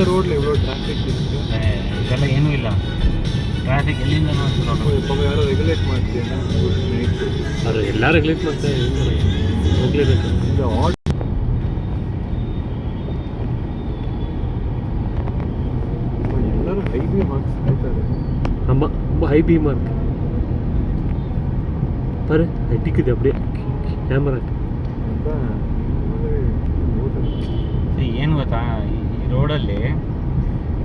ರೋಡ್ಲಿ ಇவ்வளோ traffic ಇದೆಲ್ಲ ಏನೂ ಇಲ್ಲ. ಟ್ರಾಫಿಕ್ ಎಲ್ಲಿಂದನೂ ಪಾಪ ಯಾರೋ ರೆಗ್ಯುಲೇಟ್ ಮಾಡ್ತೀಯ ಅವರು ಎಲ್ಲ ರೆಗ್ಯುಲೇಟ್ ಮಾಡ್ತಾರೆ, ಹೋಗ್ಲೇಬೇಕು. ಎಲ್ಲರೂ ಹೈ ಬಿ ಮಾರ್ಕ್ಸ್ ಆಯ್ತಾರೆ. ஆமா ரொம்ப ஹை பீமாக இருக்கு பாரு, அடிக்குது அப்படியே கேமராக்கு. ಏನು ಗೊತ್ತಾ, ಈ ರೋಡಲ್ಲಿ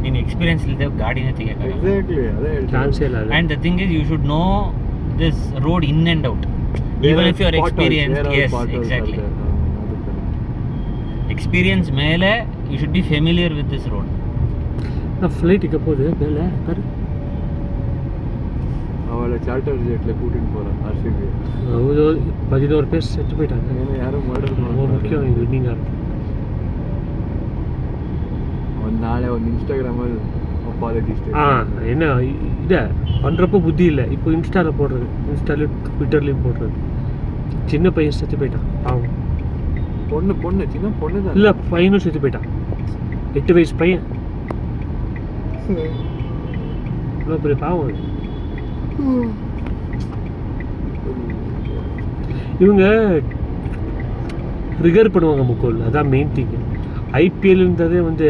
ನೀನು ಎಕ್ಸ್ಪೀರಿಯನ್ಸ್ ಇಲ್ಲದೆ ಗಾಡಿನೇ ತೆಗಿಯೋಕ್ಕಾಗಲ್ಲ. ಚಾನ್ಸೇ ಇಲ್ಲ. And the thing is you should know this road in and out. Even if you are experience. Yes exactly. Experience ಮೇಲೆ you should be familiar with this road. நான் ஃப்ளைட்டுக்கு போகுது மேலே பாரு. அவளை சார்ட்டர் ஜெட்டில் கூட்டின்னு போகிறேன் ஆர்சிபி. ஒரு 11 பேர் செத்து போயிட்டாங்க. ஏன்னா யாரும் மர்டர் ரொம்ப முக்கியம் இது வின்னிங்காக இருக்கும். ಒಂದು ನಾಳೆ ಒಂದು ಇನ್ಸ್ಟಾಗ್ರಾಮಲ್ಲಿ ಅಪಾಲಜಿ என்ன இதை பண்ணுறப்போ புத்தி இல்லை. இப்போ இன்ஸ்டாவில் போடுறது, இன்ஸ்டாலையும் ட்விட்டர்லேயும் போடுறது. சின்ன பையன் செத்து போயிட்டான் பாவம். பொண்ணு சின்ன பொண்ணு தான் இல்லை, பையனும் செத்து போயிட்டான். 8 வயசு பையன். இவ்வளோ பெரிய பாவம். இவங்க ரிகர் பண்ணுவாங்க முக்கோல், அதான் மெயின் திங். ஐபிஎல்ன்றதே வந்து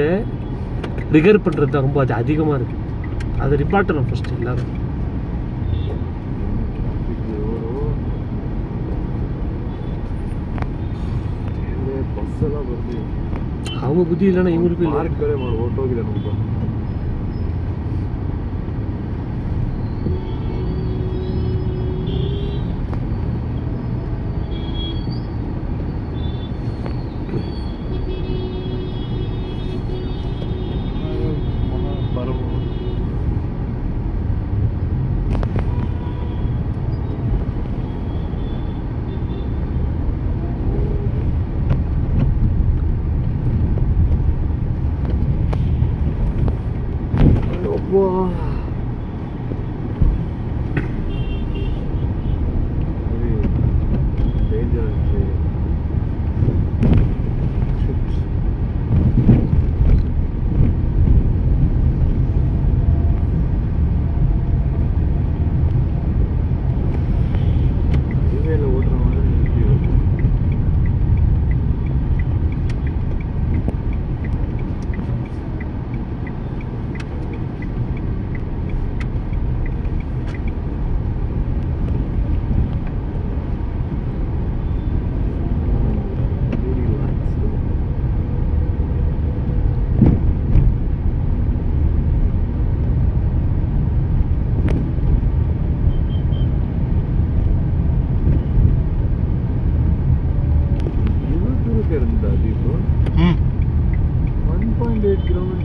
ரிகர் பண்ணுறது தான் ரொம்ப அதிகமாக இருக்குது. அதை ரிப்பார்ட் பண்ணணும் ஃபஸ்ட்டு எல்லாரும். அவங்க புத்தி இல்லைன்னா இவங்களுக்கு ಹೊರಟೋಗಿದೆ ನಮ್ಗೆ.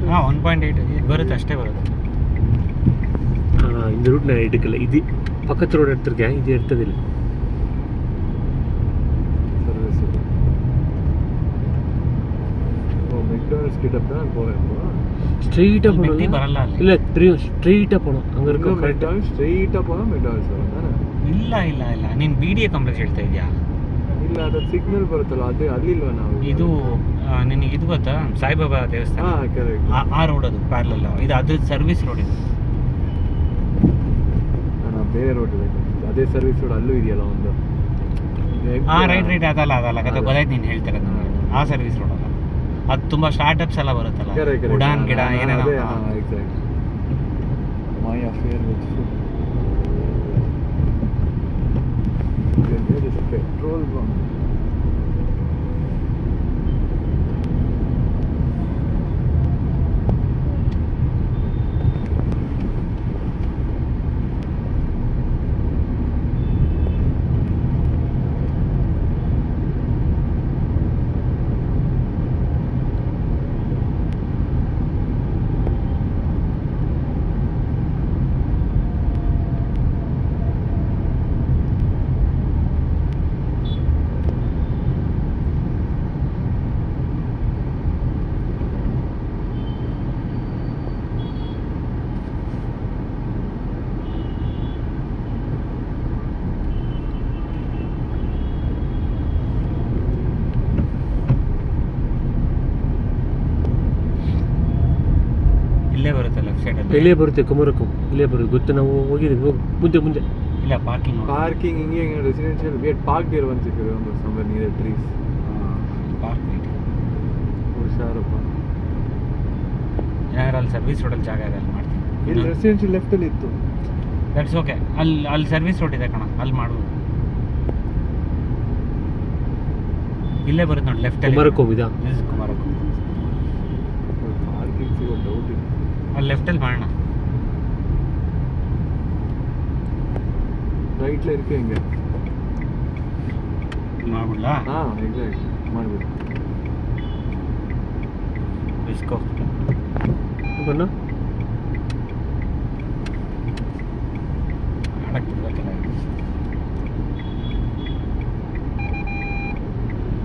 ಹಾಂ 1.8 ಬರುತ್ತೆ, ಅಷ್ಟೇ ಬರುತ್ತೆ. இந்த ரூட் நான் எடுக்கல. இது பக்கத்து ரோடு எடுத்திருக்கேன், இது எடுத்ததில்லை. ஸ்ட்ரெயிட்டாக போகணும் ಬರಲ್ಲ இல்லை தெரியும். ஸ்ட்ரெயிட்டாக போகணும், அங்கே இருக்க ಮೆಕ್ಡಾನಲ್ಸ್ ಸ್ಟ್ರೈಟಾಗಿ போனால் ಮೆಕ್ಡಾನಲ್ಸ್ ಇಲ್ಲ. ನೀನು ಬಿ ಡಿ ಎ ಕಾಂಪ್ಲೆಕ್ಸ್ ಹೇಳ್ತಾ ಇದೆಯಾ? ಇಲ್ಲ, ಅದು ಸಿಗ್ನಲ್ ಬರುತ್ತಲ್ಲ, ಅದು ಅಲ್ಲಿಲ್ವಾ ನಾವು? ಇದು ನಿನಗೆ ಇದು ಗೊತ್ತಾ, ಸಾಯಿಬಾಬಾ ದೇವಸ್ಥಾನ? ಹಾಂ ಕರೆಕ್ಟ್. ಆ ರೋಡ್ ಅದು ಪ್ಯಾರಲಲ್. ಇದು ಅದ್ರ ಸರ್ವಿಸ್ ರೋಡ್ ಇದು. ನಾನು ಬೇರೆ ರೋಡ್ ಇದೆ, ಅದೇ ಸರ್ವಿಸ್ ರೋಡ್ ಅಲ್ಲೂ ಇದೆಯಲ್ಲ ಒಂದು. ಹಾಂ ರೈಟ್ ಅದಲ್ಲ ಗೊತ್ತಾಯ್ತು ನೀನು ಹೇಳ್ತಿರೋದು. ಆ ಸರ್ವಿಸ್ ರೋಡ್ ಅಲ್ಲ, ಅದು ತುಂಬ ಸ್ಟಾರ್ಟಪ್ಸ್ ಎಲ್ಲ ಬರುತ್ತಲ್ಲ, ಉಡಾನ್ ಗಿಡ ಏನೇನೋ. Exact. My affair with petrol bunk. ಬರುತ್ತೆ ಇಲ್ಲೇ ಬರುತ್ತೆ ಕುಮಾರಕಂ, ಇಲ್ಲೇ ಬರುತ್ತೆ ಗೊತ್ತು, ನಾವು ಹೋಗಿದ್ದೀವಿ. ಹೋಗಿ ಮುಂದೆ ಮುಂದೆ. ಇಲ್ಲ ಪಾರ್ಕಿಂಗ್ ಪಾರ್ಕಿಂಗ್ ಹಿಂಗೆ residential wait park there once if you remember somewhere near the trees. Park ಹುಷಾರಪ್ಪ. ಏನಾದ್ರು ಅಲ್ಲಿ ಸರ್ವಿಸ್ ರೋಡಲ್ಲಿ ಜಾಗ ಇದೆ, ಅಲ್ಲಿ ಇಲ್ಲಿ ಮಾಡ್ತೀನಿ. ರೆಸಿಡೆನ್ಷಿಯಲ್ ಲೆಫ್ಟಲ್ಲಿ ಇತ್ತು. That's okay. ಅಲ್ಲಿ ಸರ್ವಿಸ್ ರೋಡ್ ಇದೆ ಕಣ, ಅಲ್ಲಿ ಮಾಡ್ಬೋದು. ಇಲ್ಲೇ ಬರುತ್ತೆ ನೋಡಿ ಲೆಫ್ಟಲ್ಲಿ ಕುಮಾರಕಂ ಇದಾ? ಕುಮಾರಕಂ. ಪಾರ್ಕಿಂಗ್ ಸಿಗೋ ಡೌಟ್ ಇದೆ. ಅಲ್ಲಿ ಲೆಫ್ಟಲ್ಲಿ ಮಾಡೋಣ. ರೈಟ್ಲ ಇರ್ಕೆ ಹಿಂಗೆ ಮಾಡ್ಬಿಡ್ಲಾ? ಹಾಂ ಎಕ್ಸಾಕ್ಟ್ ಮಾಡ್ಬಿಡು. ಇಸ್ಕೋ ಬಣ್ಣ ಮಾಡಕ್ಕೆ ಬಿಡ್ಬೇಕಲ್ಲ.